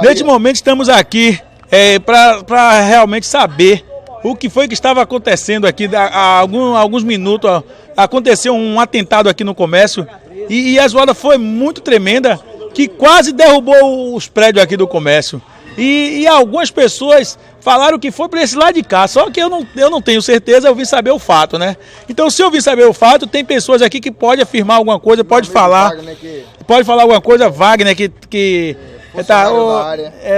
Neste momento estamos aqui para realmente saber o que foi que estava acontecendo aqui. Há alguns minutos aconteceu um atentado aqui no comércio e a zoada foi muito tremenda, que quase derrubou os prédios aqui do comércio. E algumas pessoas falaram que foi para esse lado de cá, só que eu não tenho certeza, eu vim saber o fato, né? Então, se eu vim saber o fato, tem pessoas aqui que podem afirmar alguma coisa, pode falar alguma coisa. Wagner,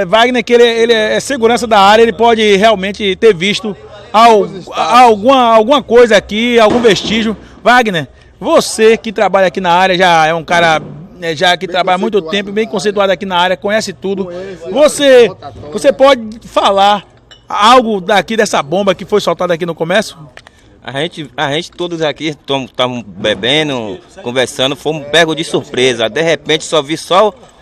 Wagner, que ele é segurança da área, ele pode realmente ter visto alguma coisa aqui, algum vestígio. Wagner, você que trabalha aqui na área, já é um cara que trabalha há muito tempo, bem conceituado aqui na área, conhece tudo. Você pode falar algo daqui dessa bomba que foi soltada aqui no comércio? A gente todos aqui estamos bebendo, conversando, fomos pegos de surpresa. De repente só vi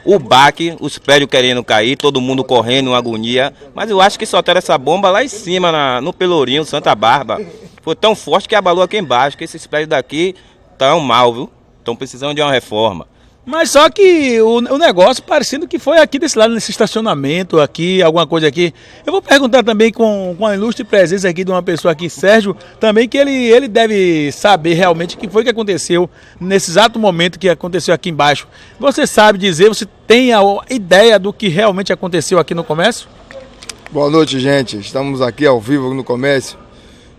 o baque, os prédios querendo cair, todo mundo correndo, uma agonia. Mas eu acho que soltaram essa bomba lá em cima, no Pelourinho, Santa Bárbara. Foi tão forte que abalou aqui embaixo, que esses prédios daqui estão mal, viu? Estão precisando de uma reforma. Mas só que o negócio parecendo que foi aqui desse lado, nesse estacionamento aqui, alguma coisa aqui. Eu vou perguntar também com a ilustre presença aqui de uma pessoa aqui, Sérgio, também que ele deve saber realmente o que foi que aconteceu nesse exato momento que aconteceu aqui embaixo. Você sabe dizer, você tem a ideia do que realmente aconteceu aqui no comércio? Boa noite, gente. Estamos aqui ao vivo no comércio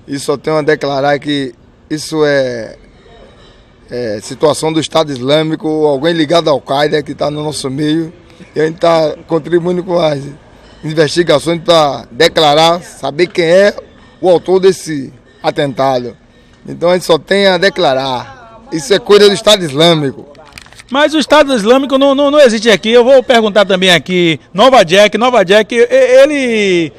e só tenho a declarar que isso é situação do Estado Islâmico, alguém ligado ao Al-Qaeda que está no nosso meio, e a gente está contribuindo com as investigações para declarar, saber quem é o autor desse atentado. Então a gente só tem a declarar, isso é coisa do Estado Islâmico. Mas o Estado Islâmico não existe aqui. Eu vou perguntar também aqui, Nova Jack, ele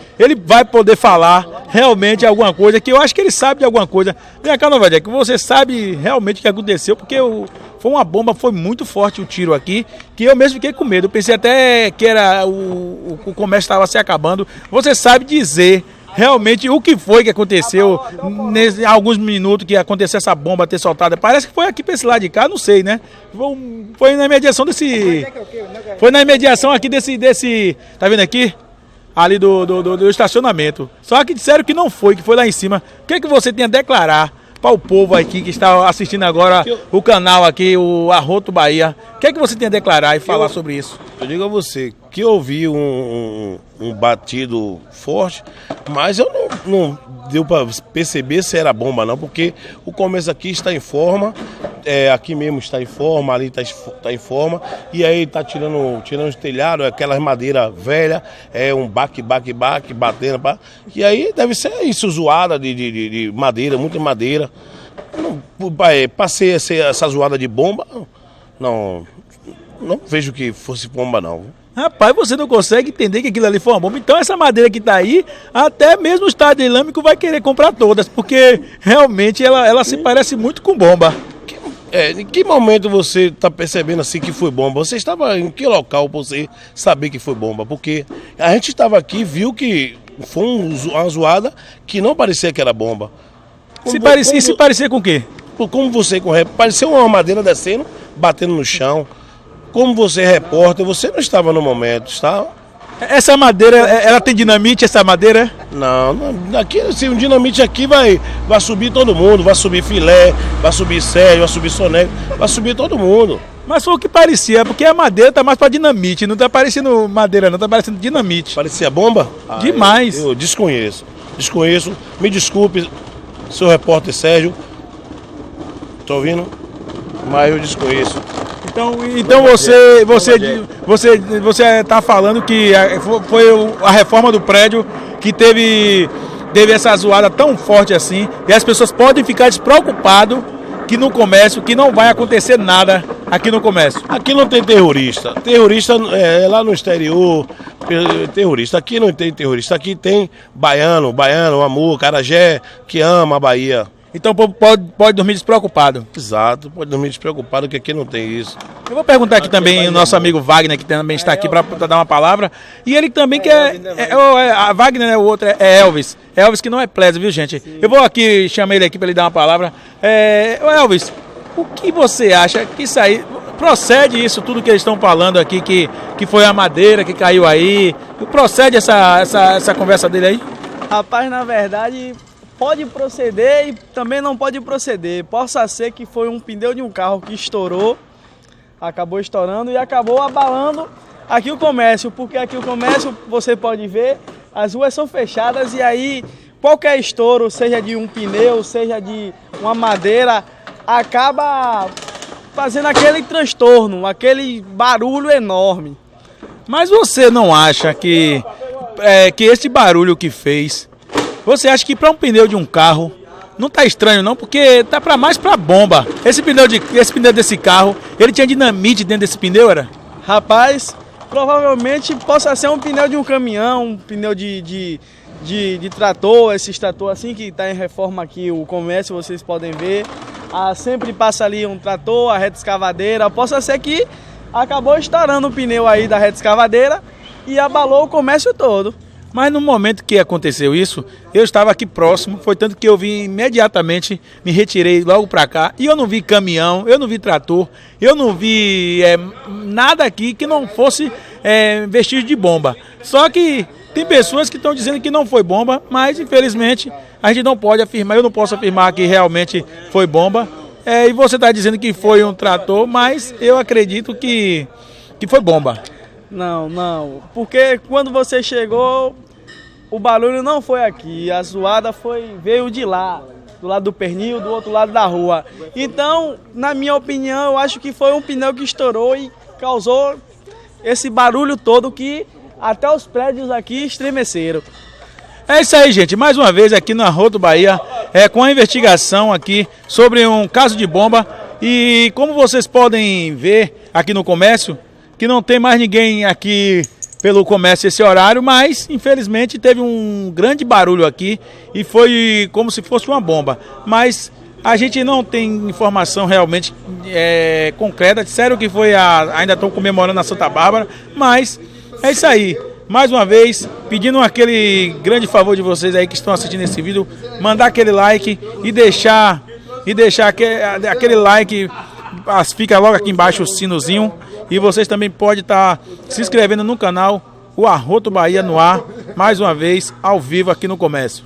vai poder falar realmente alguma coisa, que eu acho que ele sabe de alguma coisa. Vem cá, Nova Jack, você sabe realmente o que aconteceu, porque foi uma bomba, foi muito forte o tiro aqui, que eu mesmo fiquei com medo. Eu pensei até que era o comércio estava se acabando. Você sabe dizer realmente o que foi que aconteceu nesses alguns minutos que aconteceu essa bomba ter soltada? Parece que foi aqui para esse lado de cá, não sei, né? Foi na imediação foi na imediação aqui desse. Tá vendo aqui? Ali do estacionamento. Só que disseram que não foi, que foi lá em cima. O que você tem a declarar para o povo aqui que está assistindo agora o canal aqui, o Arroto Bahia? O que você tem a declarar e falar sobre isso? Eu digo a você que eu vi um batido forte, mas eu não deu para perceber se era bomba não, porque o comércio aqui está em forma, aqui mesmo está em forma, ali está em forma, e aí está tirando os telhados, aquelas madeiras velhas, um baque, batendo, e aí deve ser isso, zoada de madeira, muita madeira. Passei essa zoada de bomba, não vejo que fosse bomba não. Rapaz, você não consegue entender que aquilo ali foi uma bomba. Então essa madeira que está aí, até mesmo o Estado Islâmico vai querer comprar todas, porque realmente ela se parece muito com bomba. Em que momento você está percebendo assim que foi bomba? Você estava em que local para você saber que foi bomba? Porque a gente estava aqui e viu que foi uma zoada que não parecia que era bomba. Se parecia com o quê? Como você parecia uma madeira descendo, batendo no chão. Como você é repórter, você não estava no momento, está? Essa madeira, ela tem dinamite, essa madeira? Não, aqui, se um dinamite aqui vai subir todo mundo, vai subir filé, vai subir Sérgio, vai subir soneco, vai subir todo mundo. Mas foi o que parecia, porque a madeira tá mais para dinamite, não tá parecendo madeira não, tá parecendo dinamite. Parecia bomba? Demais. Eu desconheço, me desculpe, seu repórter Sérgio, tô ouvindo, mas eu desconheço. Então você está falando que foi a reforma do prédio que teve essa zoada tão forte assim, e as pessoas podem ficar despreocupadas que no comércio, que não vai acontecer nada aqui no comércio. Aqui não tem terrorista. Terrorista é lá no exterior, terrorista. Aqui não tem terrorista. Aqui tem baiano, amor, carajé, que ama a Bahia. Então pode dormir despreocupado. Exato, pode dormir despreocupado, que aqui não tem isso. Eu vou perguntar aqui também o nosso amigo Wagner, que também está aqui para dar uma palavra. E ele também quer. A Wagner, né, o outro é Elvis. Elvis que não é Plésio, viu, gente? Eu vou aqui chamar ele aqui para ele dar uma palavra. Elvis, o que você acha que isso aí. procede isso tudo que eles estão falando aqui, que foi a madeira que caiu aí? Procede essa conversa dele aí? Rapaz, na verdade, pode proceder e também não pode proceder. Possa ser que foi um pneu de um carro que estourou, acabou estourando e acabou abalando aqui o comércio, porque aqui o comércio, você pode ver, as ruas são fechadas e aí qualquer estouro, seja de um pneu, seja de uma madeira, acaba fazendo aquele transtorno, aquele barulho enorme. Mas você não acha que esse barulho que fez, você acha que para um pneu de um carro não tá estranho não, porque tá mais para bomba. Esse pneu desse carro, ele tinha dinamite dentro desse pneu, era? Rapaz, provavelmente possa ser um pneu de um caminhão, um pneu de trator, esses trator assim que está em reforma aqui, o comércio, vocês podem ver. Sempre passa ali um trator, a reta escavadeira, possa ser que acabou estourando o pneu aí da reta escavadeira e abalou o comércio todo. Mas no momento que aconteceu isso, eu estava aqui próximo, foi tanto que eu vim imediatamente, me retirei logo para cá, e eu não vi caminhão, eu não vi trator, eu não vi nada aqui que não fosse vestígio de bomba. Só que tem pessoas que estão dizendo que não foi bomba, mas infelizmente a gente não pode afirmar, eu não posso afirmar que realmente foi bomba. E você está dizendo que foi um trator, mas eu acredito que foi bomba. Não, porque quando você chegou, o barulho não foi aqui, a zoada veio de lá, do lado do pernil, do outro lado da rua. Então, na minha opinião, eu acho que foi um pneu que estourou e causou esse barulho todo que até os prédios aqui estremeceram. É isso aí, gente. Mais uma vez aqui na Arroto Bahia, com a investigação aqui sobre um caso de bomba. E como vocês podem ver aqui no comércio, que não tem mais ninguém aqui pelo comércio esse horário, mas infelizmente teve um grande barulho aqui e foi como se fosse uma bomba. Mas a gente não tem informação realmente concreta. Disseram que foi ainda estão comemorando a Santa Bárbara, mas é isso aí. Mais uma vez, pedindo aquele grande favor de vocês aí que estão assistindo esse vídeo, mandar aquele like e deixar aquele like, fica logo aqui embaixo o sinozinho. E vocês também podem estar se inscrevendo no canal, o Arroto Bahia no ar, mais uma vez, ao vivo aqui no comércio.